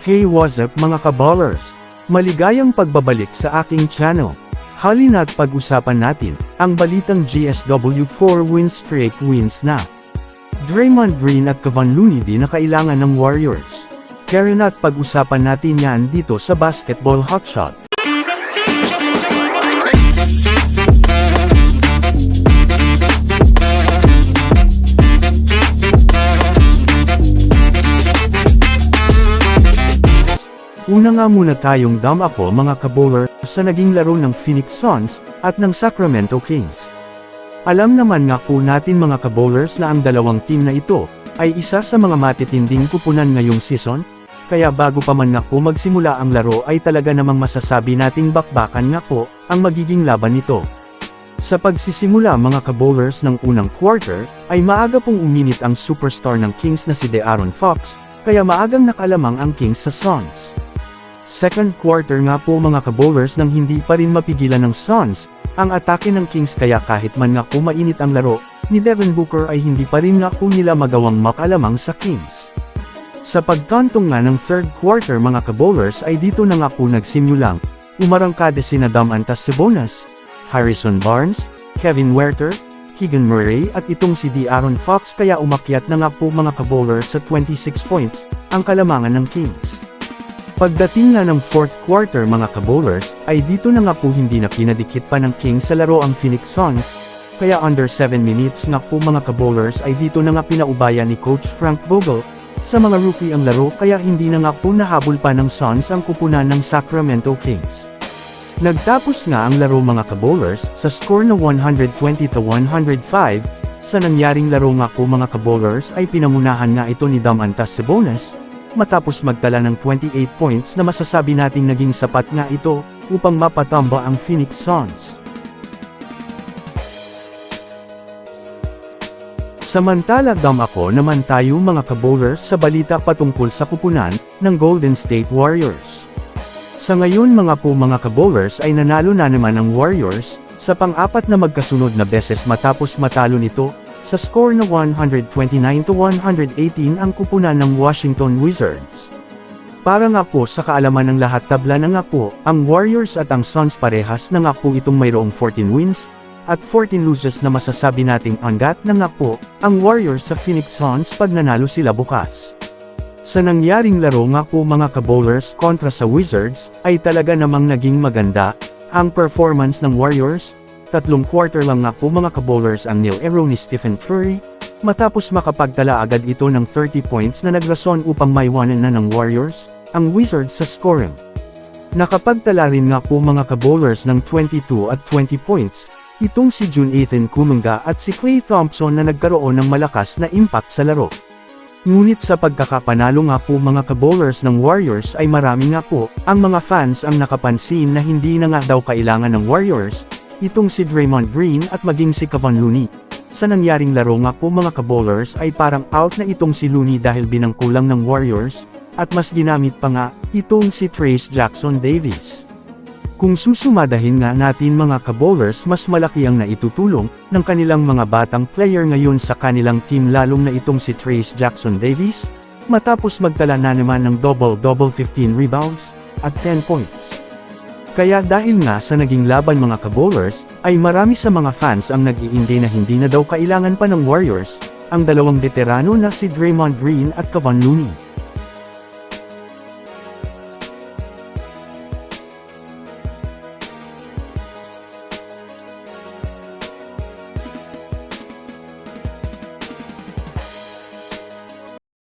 Hey, what's up mga kaballers? Maligayang pagbabalik sa aking channel. Halina't pag-usapan natin ang balitang GSW 4 win streak wins na. Draymond Green at Kevon Looney di na kailangan ng Warriors. Kaya na't pag-usapan natin yan dito sa Basketball Hotshot. Una nga muna tayong ako mga kabowler sa naging laro ng Phoenix Suns at ng Sacramento Kings. Alam naman nga po natin mga kabowlers na ang dalawang team na ito ay isa sa mga matitinding kupunan ngayong season, kaya bago pa man nga po magsimula ang laro ay talaga namang masasabi nating bakbakan nga po ang magiging laban nito. Sa pagsisimula mga kabowlers ng unang quarter, ay maaga pong uminit ang superstar ng Kings na si De'Aaron Fox, kaya maagang nakalamang ang Kings sa Suns. Second quarter nga po mga kabowlers nang hindi pa rin mapigilan ng Suns ang atake ng Kings, kaya kahit man nga po mainit ang laro ni Devin Booker ay hindi pa rin nga po nila magawang makalamang sa Kings. Sa pagkantong nga ng third quarter mga kabowlers ay dito na nga po nagsimulang umarangkada sina Domantas Sabonis, Harrison Barnes, Kevin Huerter, Keegan Murray at itong si De'Aaron Fox, kaya umakyat na nga po mga kabowlers sa 26 points ang kalamangan ng Kings. Pagdating na ng fourth quarter mga kabowlers, ay dito na nga po hindi na pinadikit pa ng Kings sa laro ang Phoenix Suns, kaya under 7 minutes nga po mga kabowlers ay dito na nga pinaubaya ni Coach Frank Vogel sa mga rookie ang laro, kaya hindi na nga po nahabol pa ng Suns ang kupunan ng Sacramento Kings. Nagtapos nga ang laro mga kabowlers sa score na 120-105, sa nangyaring laro nga po mga kabowlers ay pinamunahan nga ito ni Domantas Sabonis, matapos magtala ng 28 points na masasabi nating naging sapat nga ito upang mapatamba ang Phoenix Suns. Samantala ako naman tayo mga kabowlers sa balita patungkol sa kupunan ng Golden State Warriors. Sa ngayon mga kabowlers ay nanalo na naman ang Warriors sa pang-apat na magkasunod na beses matapos matalo nito sa score na 129-118 ang kupunan ng Washington Wizards. Para nga po sa kaalaman ng lahat, tabla na nga po ang Warriors at ang Suns, parehas na nga po itong mayroong 14 wins at 14 losses na masasabi nating angat na nga po ang Warriors sa Phoenix Suns pag nanalo sila bukas. Sa nangyaring laro nga po mga kabowlers kontra sa Wizards ay talaga namang naging maganda ang performance ng Warriors. Tatlong quarter lang nga po mga kabowlers ang nilaro ni Stephen Curry, matapos makapagtala agad ito ng 30 points na nagrason upang maiwanan na ng Warriors ang Wizards sa scoring. Nakapagtala rin nga po mga kabowlers ng 22 at 20 points, itong si Jonathan Kuminga at si Klay Thompson na nagkaroon ng malakas na impact sa laro. Ngunit sa pagkakapanalo nga po mga kabowlers ng Warriors ay marami nga po ang mga fans ang nakapansin na hindi na nga daw kailangan ng Warriors itong si Draymond Green at maging si Kevon Looney. Sa nangyaring laro nga po mga kabowlers ay parang out na itong si Looney dahil binangkulang ng Warriors, at mas ginamit pa nga itong si Trayce Jackson-Davis. Kung susumadahin nga natin mga kabowlers, mas malaki ang naitutulong ng kanilang mga batang player ngayon sa kanilang team, lalong na itong si Trayce Jackson-Davis, matapos magtala na naman ng double-double, 15 rebounds at 10 points. Kaya dahil nga sa naging laban mga kabowlers, ay marami sa mga fans ang nag-iinde na hindi na daw kailangan pa ng Warriors ang dalawang veterano na si Draymond Green at Kevon Looney.